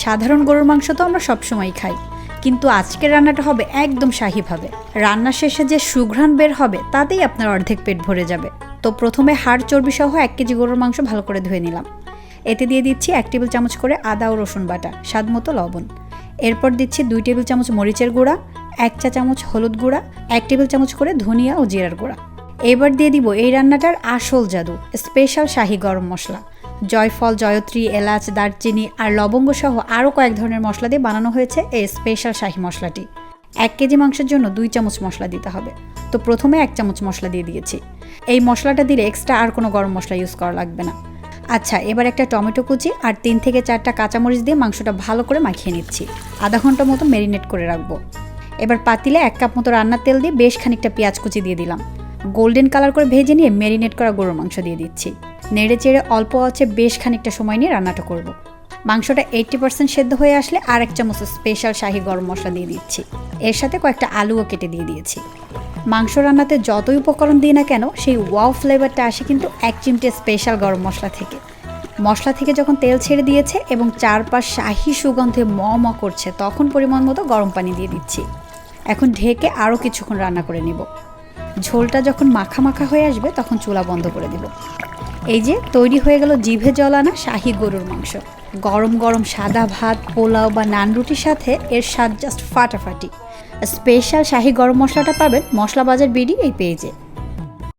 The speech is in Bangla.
সাধারণ গরুর মাংস তো আমরা সবসময়ই খাই, কিন্তু আজকের রান্নাটা হবে একদম শাহীভাবে। রান্না শেষে যে সুঘ্রাণ বের হবে তাতেই আপনার অর্ধেক পেট ভরে যাবে। তো প্রথমে হাড় চর্বি সহ 1 কেজি গরুর মাংস ভালো করে ধুয়ে নিলাম। এতে দিয়ে দিচ্ছি 1 টেবিল চামচ করে আদা ও রসুন বাটা, স্বাদ মতো লবণ। এরপর দিচ্ছি 2 টেবিল চামচ মরিচের গুঁড়া, 1 চা চামচ হলুদ গুঁড়া, 1 টেবিল চামচ করে ধনিয়া ও জিরার গুঁড়া। এবার দিয়ে দিব এই রান্নাটার আসল জাদু, স্পেশাল শাহী গরম মশলা। জয়ফল, জয়ত্রী, এলাচ, দারচিনি আর লবঙ্গ সহ আরও কয়েক ধরনের মশলা দিয়ে বানানো হয়েছে এই স্পেশাল শাহী মশলাটি। 1 কেজি মাংসের জন্য 2 চামচ মশলা দিতে হবে, তো প্রথমে 1 চামচ মশলা দিয়ে দিয়েছি। এই মশলাটা দিলে এক্সট্রা আর কোনো গরম মশলা ইউজ করা লাগবে না। আচ্ছা, এবার একটা টমেটো কুচি আর 3 থেকে 4টা কাঁচামরিচ দিয়ে মাংসটা ভালো করে মাখিয়ে নিচ্ছি। আধা ঘন্টা মতো ম্যারিনেট করে রাখবো। এবার পাতিলে 1 কাপ মতো রান্নার তেল দিয়ে বেশ খানিকটা পেঁয়াজ কুচি দিয়ে দিলাম। গোল্ডেন কালার করে ভেজে নিয়ে ম্যারিনেট করা গরুর মাংস দিয়ে দিচ্ছি। নেড়ে চেড়ে অল্প আঁচে বেশ খানিকটা সময় নিয়ে রান্নাটা করব। মাংসটা 80% সেদ্ধ হয়ে আসলে আর 1 চামচ স্পেশাল শাহী গরম মশলা দিয়ে দিচ্ছি। এর সাথে কয়েকটা আলুও কেটে দিয়ে দিয়েছি। মাংস রান্নাতে যতই উপকরণ দিই না কেন, সেই ওয়াও ফ্লেভারটা আসে কিন্তু 1 চিমটে স্পেশাল গরম মশলা থেকে। মশলা থেকে যখন তেল ছেড়ে দিয়েছে এবং চারপাশ শাহী সুগন্ধে ম ম করছে, তখন পরিমাণ মতো গরম পানি দিয়ে দিচ্ছি। এখন ঢেকে আরও কিছুক্ষণ রান্না করে নিব। ঝোলটা যখন মাখা মাখা হয়ে আসবে তখন চুলা বন্ধ করে দিব। এই যে তৈরি হয়ে গেল জিভে জল আনা শাহী গরুর মাংস। গরম গরম সাদা ভাত, পোলাও বা নান রুটির সাথে এর স্বাদ জাস্ট ফাটাফাটি। স্পেশাল শাহী গরম মশলাটা পাবেন মশলা বাজার বিডি এই পেজে।